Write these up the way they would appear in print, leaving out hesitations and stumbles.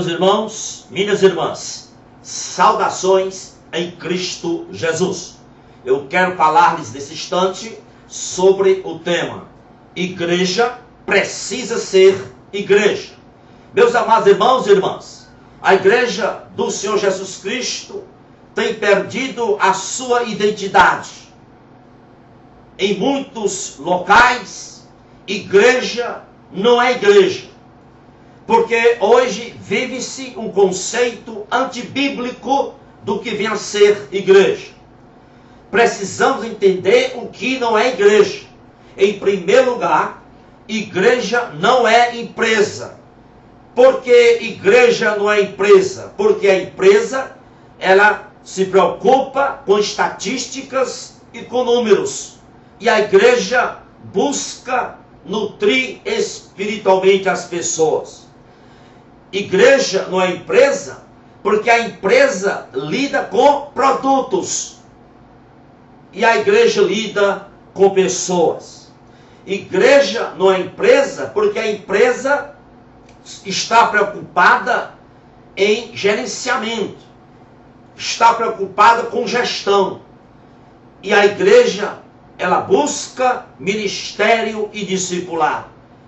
irmãos, minhas irmãs, saudações em Cristo Jesus. Eu quero falar-lhes nesse instante sobre o tema: igreja precisa ser igreja. Meus amados irmãos e irmãs, a igreja do Senhor Jesus Cristo tem perdido a sua identidade. Em muitos locais, igreja não é igreja, porque hoje vive-se um conceito antibíblico do que vem a ser igreja. Precisamos entender o que não é igreja. Em primeiro lugar, igreja não é empresa. Por que igreja não é empresa? Porque a empresa, ela se preocupa com estatísticas e com números. E a igreja busca nutrir espiritualmente as pessoas. Igreja não é empresa, porque a empresa lida com produtos e a igreja lida com pessoas. Igreja não é empresa, porque a empresa está preocupada em gerenciamento, está preocupada com gestão, e a igreja, ela busca ministério e discipulado.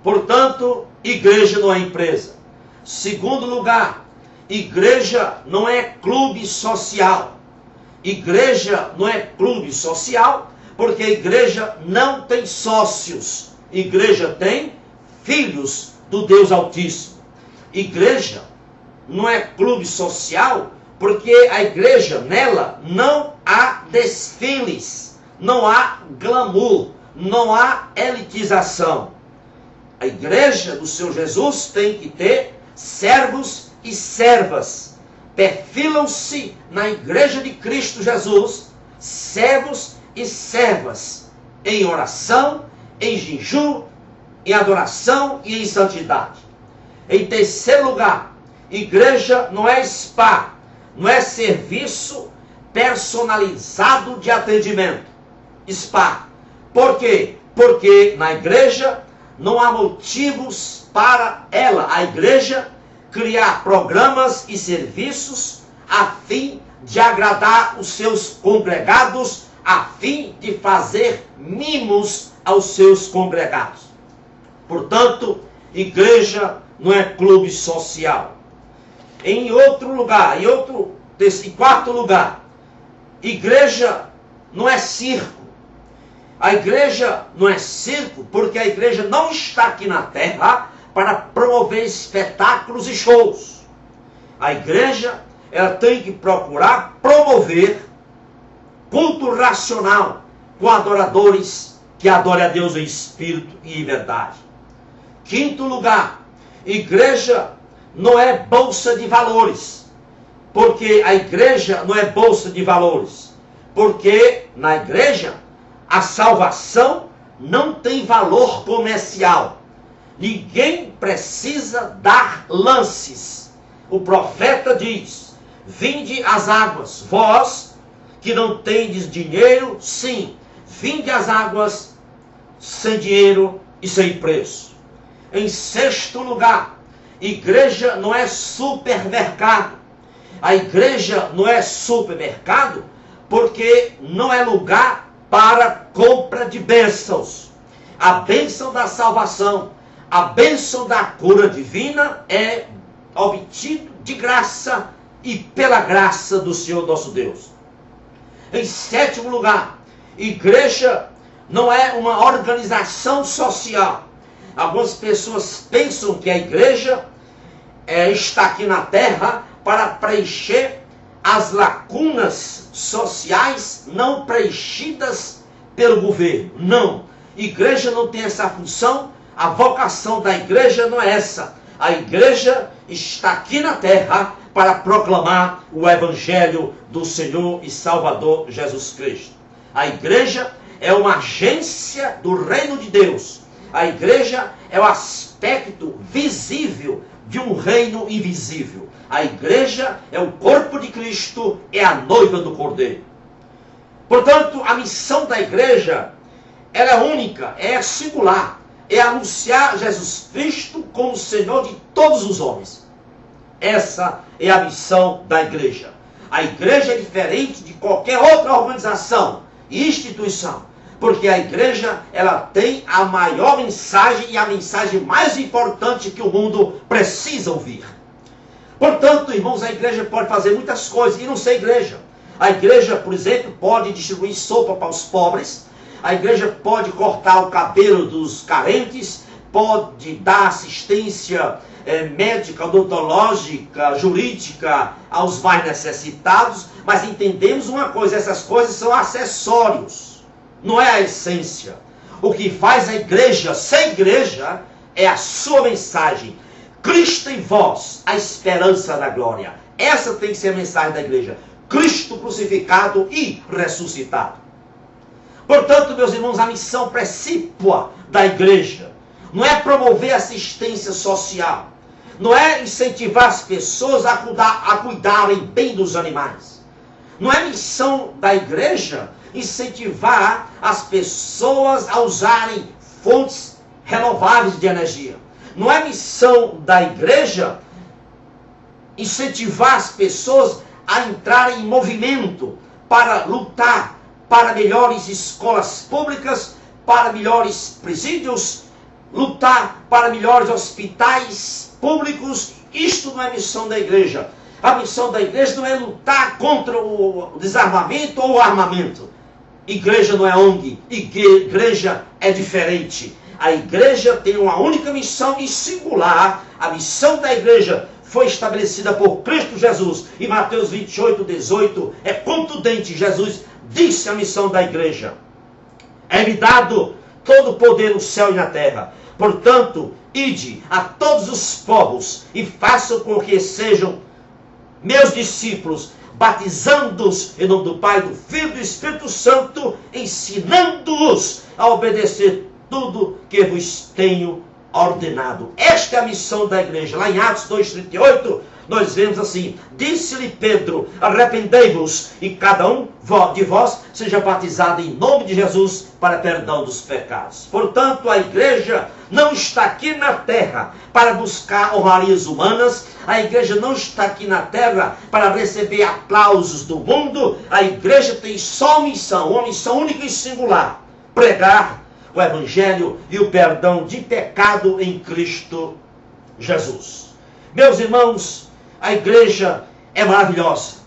Portanto, igreja não é empresa. Segundo lugar, igreja não é clube social. Igreja não é clube social, porque a igreja não tem sócios. Igreja tem filhos do Deus Altíssimo. Igreja não é clube social, porque a igreja, nela, não há desfiles, não há glamour, não há elitização. A igreja do Senhor Jesus tem que ter servos e servas. Perfilam-se na igreja de Cristo Jesus servos e servas em oração, em jejum, em adoração e em santidade. Em terceiro lugar, igreja não é spa, não é serviço personalizado de atendimento. Spa. Por quê? Porque na igreja não há motivos para ela, a igreja, criar programas e serviços a fim de agradar os seus congregados, a fim de fazer mimos aos seus congregados. Portanto, igreja não é clube social. Em quarto lugar, igreja não é circo. A igreja não é circo porque a igreja não está aqui na terra para promover espetáculos e shows. A igreja, ela tem que procurar promover culto racional com adoradores que adorem a Deus em espírito e em verdade. Quinto lugar, igreja não é bolsa de valores. Porque a igreja não é bolsa de valores. Porque na igreja a salvação não tem valor comercial. Ninguém precisa dar lances. O profeta diz: vinde as águas, vós que não tendes dinheiro, sim, vinde as águas sem dinheiro e sem preço. Em sexto lugar, igreja não é supermercado. A igreja não é supermercado porque não é lugar para compra de bênçãos. A bênção da salvação, a bênção da cura divina é obtido de graça e pela graça do Senhor nosso Deus. Em sétimo lugar, igreja não é uma organização social. Algumas pessoas pensam que a igreja está aqui na terra para preencher as lacunas sociais não preenchidas pelo governo. Não, igreja não tem essa função. A vocação da igreja não é essa. A igreja está aqui na terra para proclamar o evangelho do Senhor e Salvador Jesus Cristo. A igreja é uma agência do reino de Deus. A igreja é o aspecto visível de um reino invisível. A igreja é o corpo de Cristo, é a noiva do Cordeiro. Portanto, a missão da igreja, ela é única, é singular. É anunciar Jesus Cristo como Senhor de todos os homens. Essa é a missão da igreja. A igreja é diferente de qualquer outra organização e instituição, porque a igreja, ela tem a maior mensagem e a mensagem mais importante que o mundo precisa ouvir. Portanto, irmãos, a igreja pode fazer muitas coisas e não ser igreja. A igreja, por exemplo, pode distribuir sopa para os pobres. A igreja pode cortar o cabelo dos carentes, pode dar assistência médica, odontológica, jurídica aos mais necessitados, mas entendemos uma coisa, essas coisas são acessórios, não é a essência. O que faz a igreja ser igreja é a sua mensagem. Cristo em vós, a esperança da glória. Essa tem que ser a mensagem da igreja. Cristo crucificado e ressuscitado. Portanto, meus irmãos, a missão precípua da igreja não é promover assistência social, não é incentivar as pessoas a cuidarem bem dos animais. Não é missão da igreja incentivar as pessoas a usarem fontes renováveis de energia. Não é missão da igreja incentivar as pessoas a entrarem em movimento para lutar para melhores escolas públicas, para melhores presídios, lutar para melhores hospitais públicos. Isto não é missão da igreja. A missão da igreja não é lutar contra o desarmamento ou o armamento. Igreja não é ONG, igreja é diferente. A igreja tem uma única missão e singular. A missão da igreja foi estabelecida por Cristo Jesus. E Mateus 28, 18 é contundente. Jesus disse a missão da igreja: é-me dado todo o poder no céu e na terra. Portanto, ide a todos os povos e façam com que sejam meus discípulos, batizando-os em nome do Pai, do Filho e do Espírito Santo, ensinando-os a obedecer tudo que vos tenho ordenado. Esta é a missão da igreja. Lá em Atos 2,38, nós vemos assim: disse-lhe Pedro, arrependei-vos e cada um de vós seja batizado em nome de Jesus para perdão dos pecados. Portanto, a igreja não está aqui na terra para buscar honrarias humanas. A igreja não está aqui na terra para receber aplausos do mundo. A igreja tem só uma missão única e singular: pregar o evangelho e o perdão de pecado em Cristo Jesus. Meus irmãos, a igreja é maravilhosa,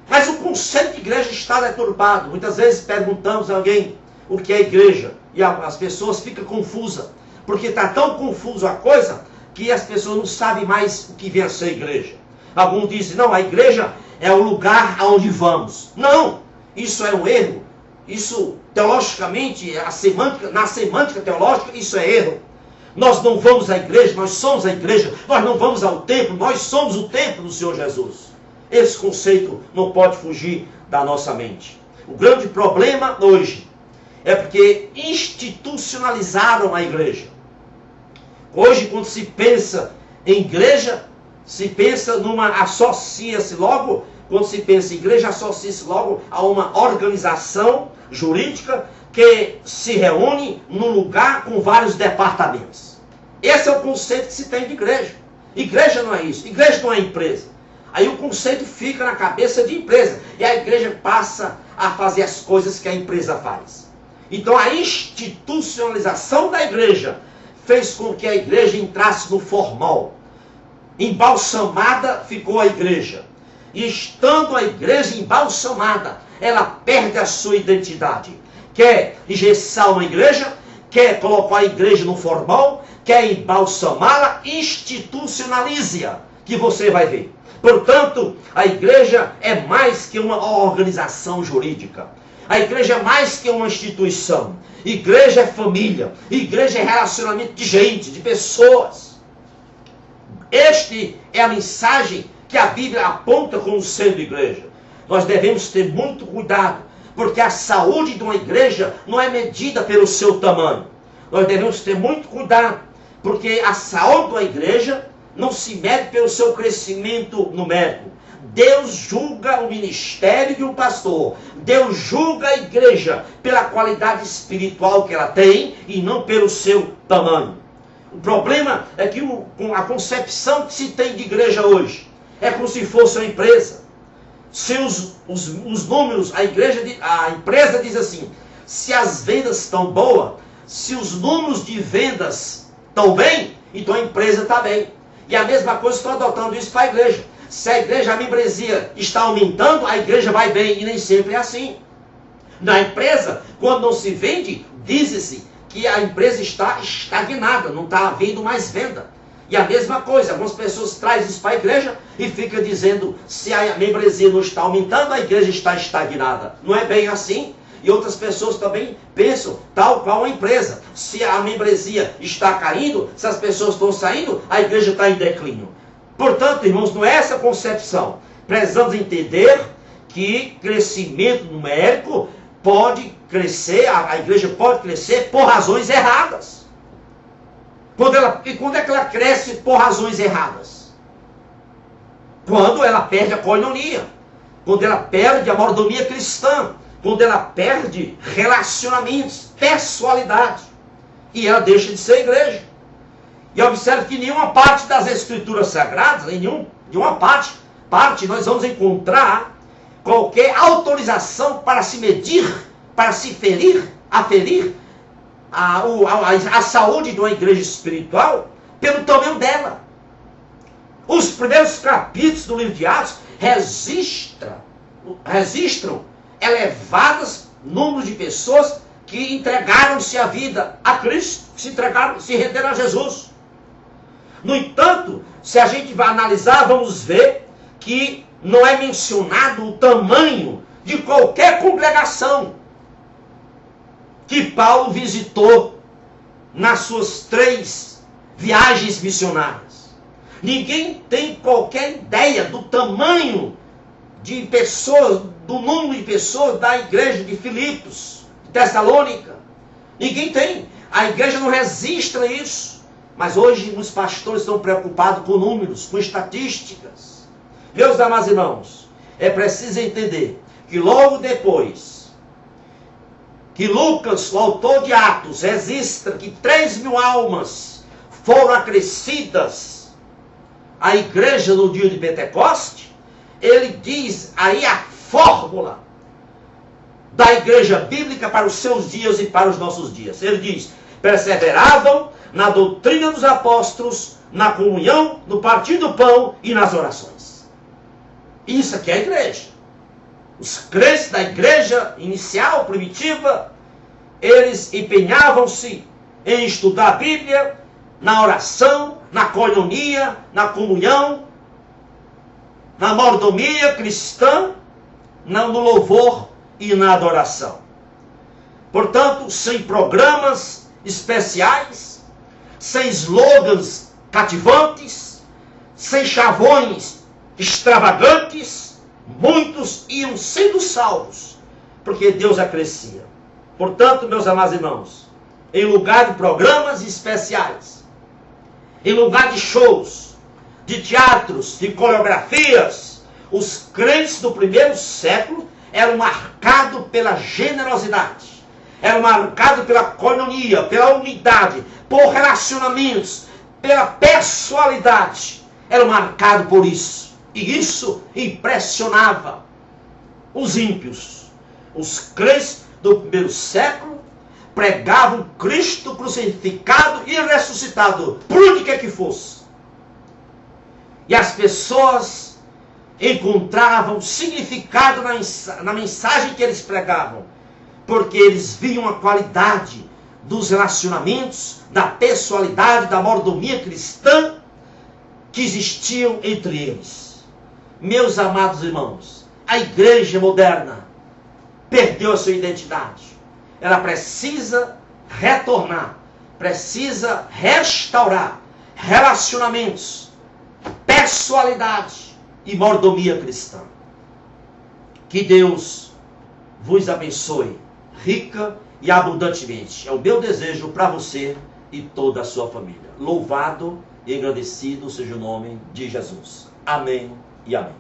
mas o conceito de igreja está deturbado. Muitas vezes perguntamos a alguém o que é igreja e as pessoas ficam confusas, porque está tão confuso a coisa que as pessoas não sabem mais o que vem a ser igreja. Alguns dizem: não, a igreja é o lugar aonde vamos. Não, isso é um erro. Isso, teologicamente, na semântica teológica, isso é erro. Nós não vamos à igreja, nós somos a igreja. Nós não vamos ao templo, nós somos o templo do Senhor Jesus. Esse conceito não pode fugir da nossa mente. O grande problema hoje é porque institucionalizaram a igreja. Hoje, quando se pensa em igreja, se pensa associa-se logo, quando se pensa em igreja, associa-se logo a uma organização jurídica que se reúne num lugar com vários departamentos. Esse é o conceito que se tem de igreja. Igreja não é isso. Igreja não é empresa. Aí o conceito fica na cabeça de empresa. E a igreja passa a fazer as coisas que a empresa faz. Então a institucionalização da igreja fez com que a igreja entrasse no formal. Embalsamada ficou a igreja. E estando a igreja embalsamada, ela perde a sua identidade. Quer engessar uma igreja, quer colocar a igreja no formal, quer embalsamá-la, institucionalize-a, que você vai ver. Portanto, a igreja é mais que uma organização jurídica. A igreja é mais que uma instituição. Igreja é família. Igreja é relacionamento de gente, de pessoas. Este é a mensagem que a Bíblia aponta como sendo igreja. Nós devemos ter muito cuidado, porque a saúde de uma igreja não é medida pelo seu tamanho. Nós devemos ter muito cuidado, porque a saúde de uma igreja não se mede pelo seu crescimento numérico. Deus julga o ministério de um pastor. Deus julga a igreja pela qualidade espiritual que ela tem e não pelo seu tamanho. O problema é que com a concepção que se tem de igreja hoje, É como se fosse uma empresa. Se os números, a empresa diz assim, se as vendas estão boas, se os números de vendas estão bem, então a empresa está bem. E a mesma coisa, estou adotando isso para a igreja. Se a igreja, a membresia está aumentando, a igreja vai bem, e nem sempre é assim. Na empresa, quando não se vende, diz-se que a empresa está estagnada, não está havendo mais venda. E a mesma coisa, algumas pessoas trazem isso para a igreja e fica dizendo, se a membresia não está aumentando, a igreja está estagnada. Não é bem assim. E outras pessoas também pensam, tal qual a empresa. Se a membresia está caindo, se as pessoas estão saindo, a igreja está em declínio. Portanto, irmãos, não é essa concepção. Precisamos entender que crescimento numérico pode crescer, a igreja pode crescer por razões erradas. E quando é que ela cresce por razões erradas? Quando ela perde a koinonia, quando ela perde a mordomia cristã, quando ela perde relacionamentos, pessoalidade, e ela deixa de ser igreja. E observe que nenhuma parte das escrituras sagradas, em nenhuma parte nós vamos encontrar qualquer autorização para se medir, para se aferir a saúde de uma igreja espiritual pelo tamanho dela. Os primeiros capítulos do livro de Atos registram elevados números de pessoas que entregaram-se a vida a Cristo, se renderam a Jesus. No entanto, se a gente vai analisar, vamos ver que não é mencionado o tamanho de qualquer congregação que Paulo visitou nas suas 3 viagens missionárias. Ninguém tem qualquer ideia do tamanho de pessoas, do número de pessoas da igreja de Filipos, de Tessalônica. Ninguém tem. A igreja não registra isso. Mas hoje os pastores estão preocupados com números, com estatísticas. Meus amados irmãos, é preciso entender que logo depois que Lucas, o autor de Atos, registra que 3.000 almas foram acrescidas à igreja no dia de Pentecoste, ele diz aí a fórmula da igreja bíblica para os seus dias e para os nossos dias. Ele diz, perseveravam na doutrina dos apóstolos, na comunhão, no partir do pão e nas orações. Isso aqui é a igreja. Os crentes da igreja inicial, primitiva, eles empenhavam-se em estudar a Bíblia, na oração, na koinonia, na comunhão, na mordomia cristã, no louvor e na adoração. Portanto, sem programas especiais, sem slogans cativantes, sem chavões extravagantes, muitos iam sendo salvos, porque Deus acrescia. Portanto, meus amados irmãos, em lugar de programas especiais, em lugar de shows, de teatros, de coreografias, os crentes do primeiro século eram marcados pela generosidade, eram marcados pela koinonia, pela unidade, por relacionamentos, pela pessoalidade. Eram marcados por isso. E isso impressionava os ímpios. Os crentes do primeiro século pregavam Cristo crucificado e ressuscitado, por onde quer que fosse. E as pessoas encontravam significado na mensagem que eles pregavam, porque eles viam a qualidade dos relacionamentos, da pessoalidade, da mordomia cristã que existiam entre eles. Meus amados irmãos, a igreja moderna perdeu a sua identidade. Ela precisa retornar, precisa restaurar relacionamentos, pessoalidade e mordomia cristã. Que Deus vos abençoe rica e abundantemente. É o meu desejo para você e toda a sua família. Louvado e agradecido seja o nome de Jesus. Amém e amém.